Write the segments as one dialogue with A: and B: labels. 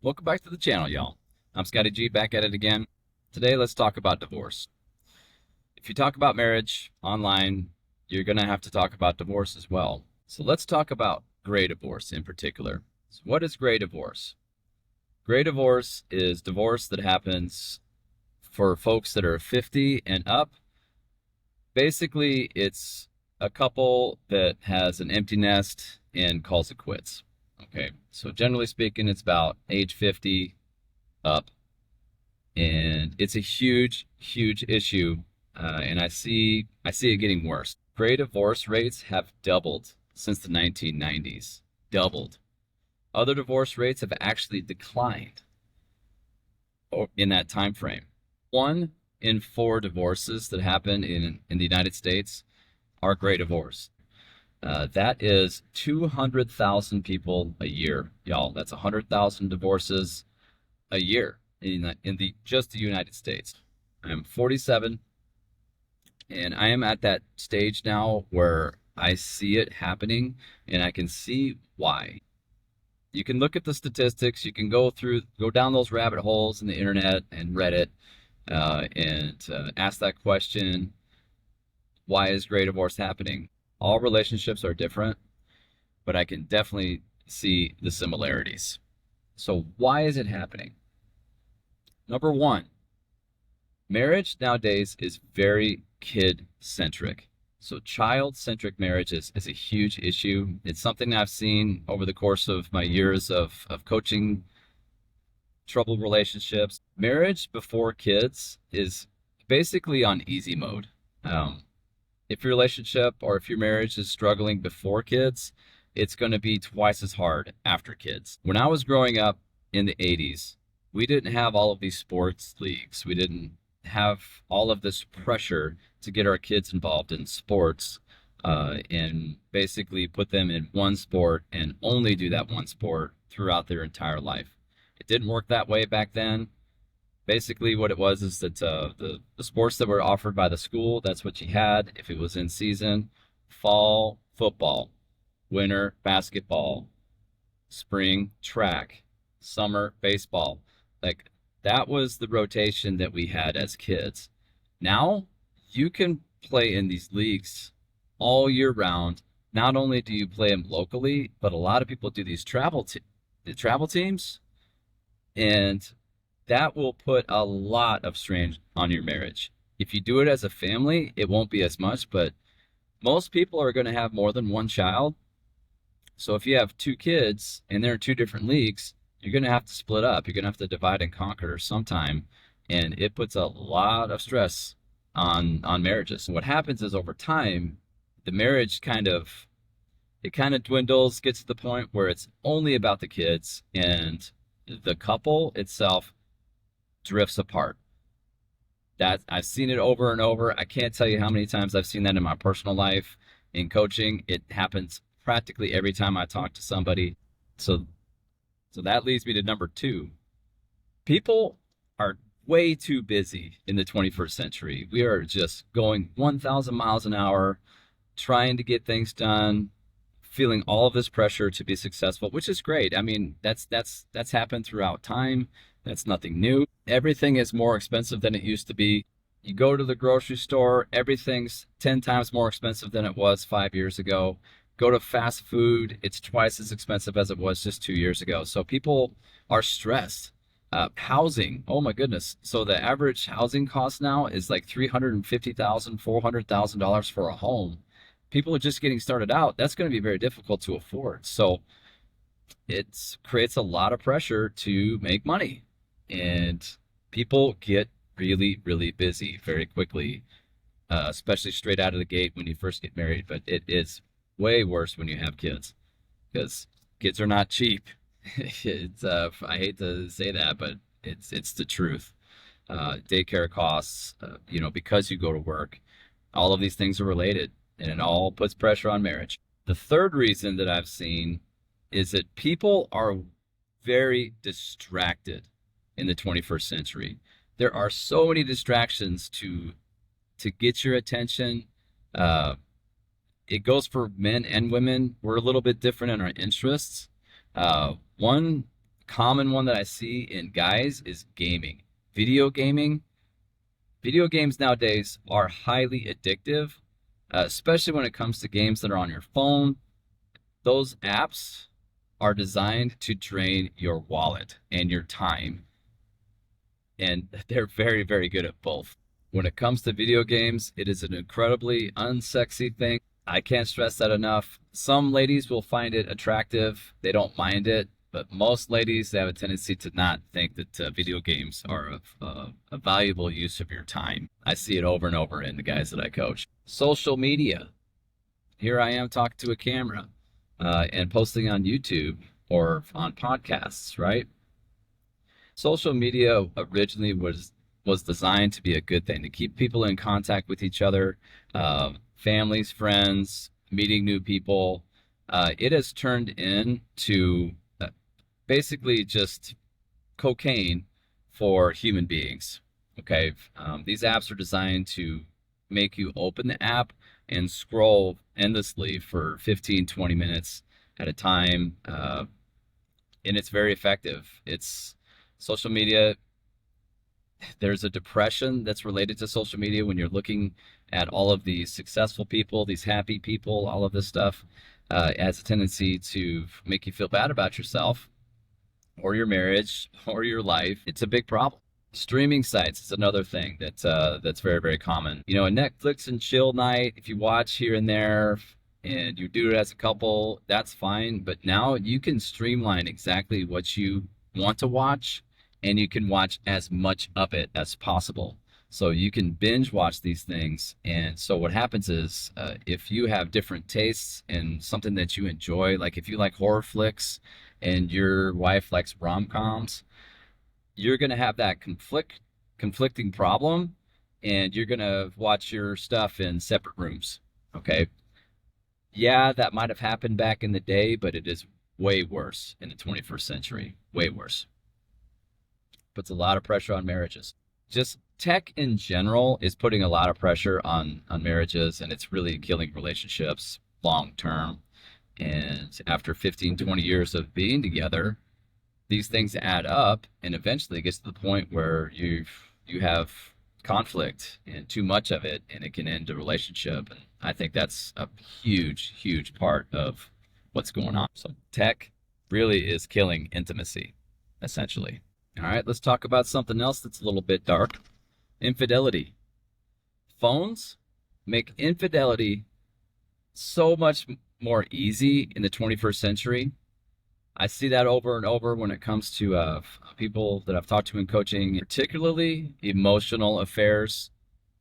A: Welcome back to the channel, y'all. I'm Scotty G, back at it again. Today, let's talk about divorce. If you talk about marriage online, you're going to have to talk about divorce as well. So let's talk about gray divorce in particular. So what is gray divorce? Gray divorce is divorce that happens for folks that are 50 and up. Basically, it's a couple that has an empty nest and calls it quits. Okay, so generally speaking, it's about age 50 up, and it's a huge, huge issue, and I see it getting worse. Gray divorce rates have doubled since the 1990s. Doubled. Other divorce rates have actually declined in that time frame. 1 in 4 divorces that happen in the United States are gray divorce. That is 200,000 people a year, y'all. That's 100,000 divorces a year in just the United States. I'm 47, and I am at that stage now where I see it happening, and I can see why. You can look at the statistics. You can go down those rabbit holes in the internet and Reddit, and ask that question: why is gray divorce happening? All relationships are different, but I can definitely see the similarities. So why is it happening? Number one, marriage nowadays is very kid-centric. So child-centric marriage is a huge issue. It's something I've seen over the course of my years of coaching troubled relationships. Marriage before kids is basically on easy mode. If your relationship or if your marriage is struggling before kids, it's going to be twice as hard after kids. When I was growing up in the 80s, we didn't have all of these sports leagues. We didn't have all of this pressure to get our kids involved in sports, and basically put them in one sport and only do that one sport throughout their entire life. It didn't work that way back then. Basically, what it was is that the sports that were offered by the school, that's what you had if it was in season. Fall, football. Winter, basketball. Spring, track. Summer, baseball. Like, that was the rotation that we had as kids. Now, you can play in these leagues all year round. Not only do you play them locally, but a lot of people do these travel teams, and that will put a lot of strain on your marriage. If you do it as a family, it won't be as much, but most people are going to have more than one child. So if you have 2 kids and they're in 2 different leagues, you're going to have to split up. You're going to have to divide and conquer sometime, and it puts a lot of stress on marriages. And what happens is, over time, the marriage kind of dwindles, gets to the point where it's only about the kids, and the couple itself drifts apart. That I've seen it over and over. I can't tell you how many times I've seen that in my personal life. In coaching, it happens practically every time I talk to somebody. So that leads me to number 2. People are way too busy in the 21st century. We are just going 1,000 miles an hour, trying to get things done, feeling all of this pressure to be successful, which is great. I mean, that's happened throughout time. That's nothing new. Everything is more expensive than it used to be. You go to the grocery store, everything's 10 times more expensive than it was 5 years ago. Go to fast food, it's twice as expensive as it was just 2 years ago. So people are stressed. Housing, oh my goodness. So the average housing cost now is like $350,000, $400,000 for a home. People are just getting started out. That's going to be very difficult to afford. So it creates a lot of pressure to make money. And people get really, really busy very quickly, especially straight out of the gate when you first get married. But it is way worse when you have kids, because kids are not cheap. I hate to say that, but it's the truth. Daycare costs, because you go to work. All of these things are related, and it all puts pressure on marriage. The third reason that I've seen is that people are very distracted in the 21st century. There are so many distractions to get your attention. It goes for men and women. We're a little bit different in our interests. One common one that I see in guys is gaming. Video gaming. Video games nowadays are highly addictive, especially when it comes to games that are on your phone. Those apps are designed to drain your wallet and your time, and they're very, very good at both. When it comes to video games, it is an incredibly unsexy thing. I can't stress that enough. Some ladies will find it attractive. They don't mind it. But most ladies, they have a tendency to not think that video games are a valuable use of your time. I see it over and over in the guys that I coach. Social media. Here I am talking to a camera and posting on YouTube or on podcasts, right? Social media originally was designed to be a good thing, to keep people in contact with each other, families, friends, meeting new people. It has turned into basically just cocaine for human beings. Okay. These apps are designed to make you open the app and scroll endlessly for 15, 20 minutes at a time. And it's very effective. It's social media. There's a depression that's related to social media when you're looking at all of these successful people, these happy people, all of this stuff. Has a tendency to make you feel bad about yourself or your marriage or your life. It's a big problem. Streaming sites is another thing that's very, very common. You know, a Netflix and chill night, if you watch here and there and you do it as a couple, that's fine. But now you can streamline exactly what you want to watch, and you can watch as much of it as possible. So you can binge watch these things. And so what happens is if you have different tastes and something that you enjoy, like if you like horror flicks and your wife likes rom-coms, you're going to have that conflicting problem, and you're going to watch your stuff in separate rooms. Okay. Yeah, that might have happened back in the day, but it is way worse in the 21st century. Way worse. Puts a lot of pressure on marriages. Just tech in general is putting a lot of pressure on marriages, and it's really killing relationships long term. And after 15, 20 years of being together, these things add up, and eventually it gets to the point where you have conflict and too much of it, and it can end a relationship. And I think that's a huge, huge part of what's going on. So tech really is killing intimacy, essentially. All right, let's talk about something else that's a little bit dark. Infidelity. Phones make infidelity so much more easy in the 21st century. I see that over and over when it comes to people that I've talked to in coaching. Particularly emotional affairs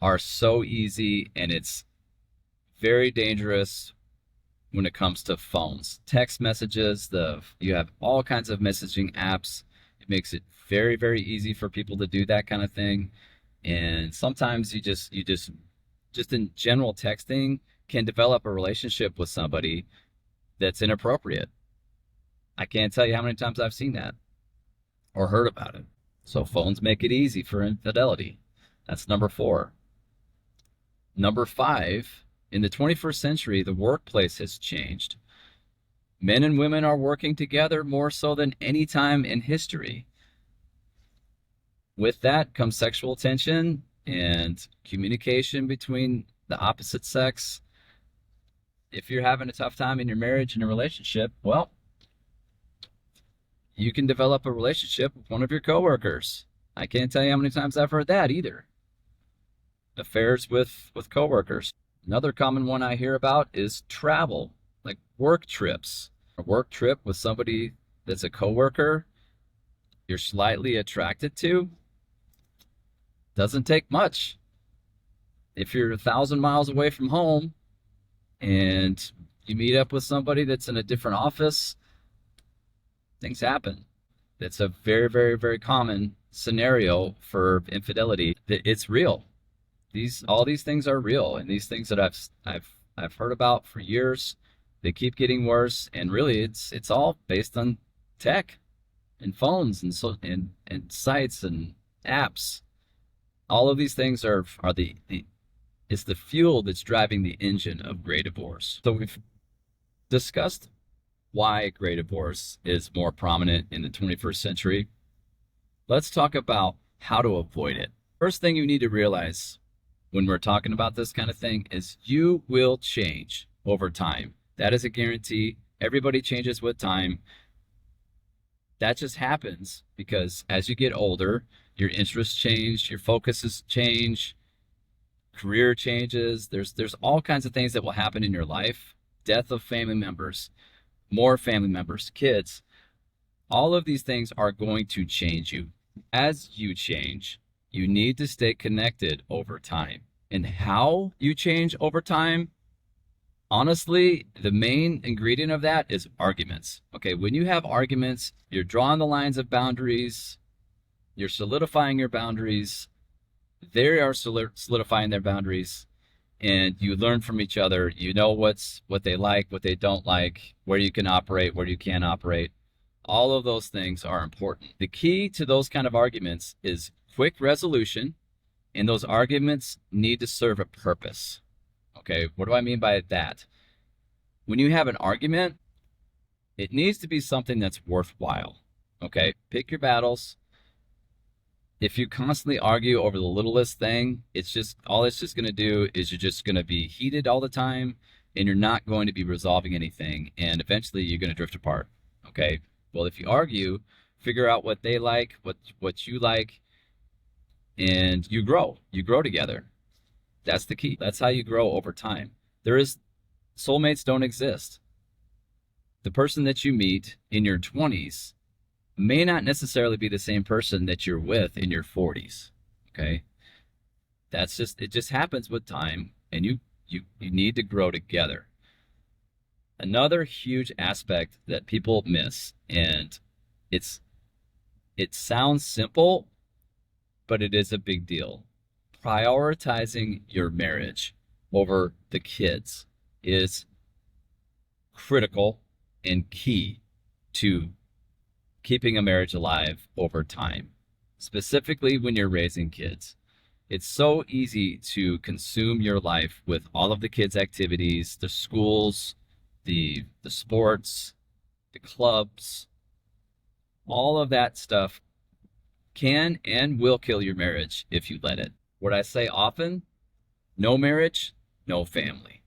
A: are so easy, and it's very dangerous when it comes to phones. Text messages, you have all kinds of messaging apps. It makes it very, very easy for people to do that kind of thing. And sometimes you just in general texting can develop a relationship with somebody that's inappropriate. I can't tell you how many times I've seen that or heard about it. So phones make it easy for infidelity. That's number 4. Number 5, in the 21st century, the workplace has changed. Men and women are working together more so than any time in history. With that comes sexual tension and communication between the opposite sex. If you're having a tough time in your marriage and a relationship, well, you can develop a relationship with one of your coworkers. I can't tell you how many times I've heard that either. Affairs with coworkers. Another common one I hear about is travel, like work trips. A work trip with somebody that's a coworker you're slightly attracted to. Doesn't take much. If you're 1,000 miles away from home and you meet up with somebody that's in a different office, things happen. It's a very, very, very common scenario for infidelity. It's real. All these things are real, and these things that I've heard about for years, they keep getting worse. And really, it's all based on tech and phones and sites and apps. All of these things are it's the fuel that's driving the engine of gray divorce. So we've discussed why gray divorce is more prominent in the 21st century. Let's talk about how to avoid it. First thing you need to realize when we're talking about this kind of thing is you will change over time. That is a guarantee. Everybody changes with time. That just happens because as you get older, your interests change, your focuses change, career changes. There's all kinds of things that will happen in your life. Death of family members, more family members, kids. All of these things are going to change you. As you change, you need to stay connected over time. And how you change over time, honestly, the main ingredient of that is arguments. Okay, when you have arguments, you're drawing the lines of boundaries, you're solidifying your boundaries, they are solidifying their boundaries, and you learn from each other. You know what they like, what they don't like, where you can operate, where you can't operate. All of those things are important. The key to those kind of arguments is quick resolution, and those arguments need to serve a purpose. Okay, what do I mean by that? When you have an argument, it needs to be something that's worthwhile. Okay, pick your battles. If you constantly argue over the littlest thing, it's just going to do is you're just going to be heated all the time, and you're not going to be resolving anything, and eventually you're going to drift apart. Okay, well, if you argue, figure out what they like, what you like, and you grow together. That's the key. That's how you grow over time. Soulmates don't exist. The person that you meet in your 20s may not necessarily be the same person that you're with in your 40s. Okay? It just happens with time, and you need to grow together. Another huge aspect that people miss, and it sounds simple, but it is a big deal. Prioritizing your marriage over the kids is critical and key to keeping a marriage alive over time, specifically when you're raising kids. It's so easy to consume your life with all of the kids' activities, the schools, the sports, the clubs. All of that stuff can and will kill your marriage if you let it. What I say often, no marriage, no family.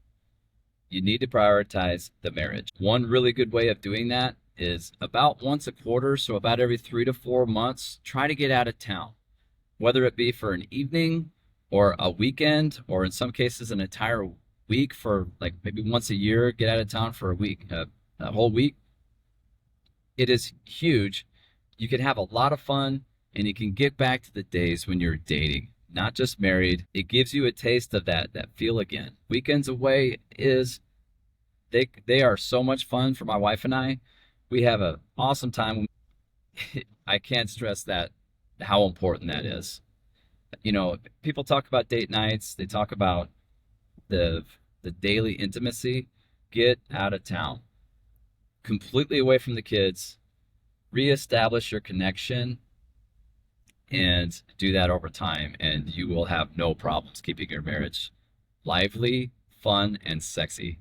A: You need to prioritize the marriage. One really good way of doing that is about once a quarter, so about every 3 to 4 months, try to get out of town, whether it be for an evening or a weekend, or in some cases an entire week. For like maybe once a year, get out of town for a week, a whole week. It is huge. You can have a lot of fun, and you can get back to the days when you're dating, not just married. It gives you a taste of that feel again. Weekends away they are so much fun for my wife and I. We have an awesome time. I can't stress that, how important that is. You know, people talk about date nights. They talk about the daily intimacy. Get out of town, completely away from the kids, reestablish your connection, and do that over time, and you will have no problems keeping your marriage lively, fun, and sexy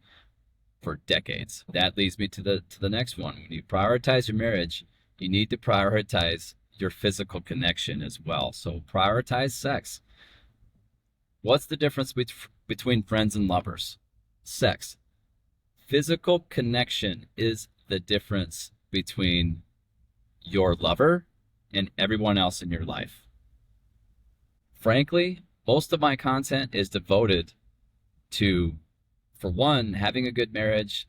A: for decades. That leads me to the next one. When you prioritize your marriage, you need to prioritize your physical connection as well. So prioritize sex. What's the difference between friends and lovers? Sex. Physical connection is the difference between your lover and everyone else in your life. Frankly, most of my content is devoted to, for one, having a good marriage,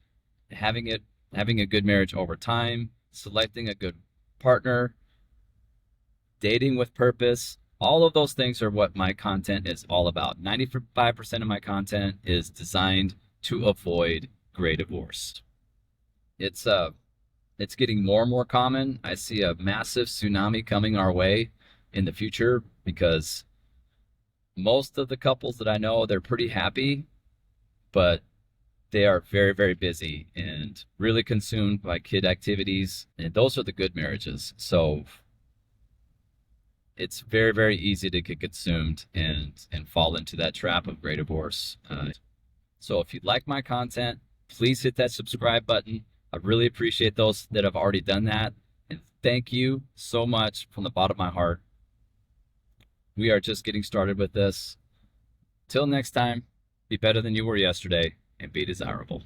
A: having a good marriage over time, selecting a good partner, dating with purpose. All of those things are what my content is all about. 95% of my content is designed to avoid gray divorce. It's getting more and more common. I see a massive tsunami coming our way in the future because most of the couples that I know, they're pretty happy, but they are very, very busy and really consumed by kid activities. And those are the good marriages. So it's very, very easy to get consumed and fall into that trap of gray divorce. So if you like my content, please hit that subscribe button. I really appreciate those that have already done that. And thank you so much from the bottom of my heart. We are just getting started with this. Till next time, be better than you were yesterday and be desirable.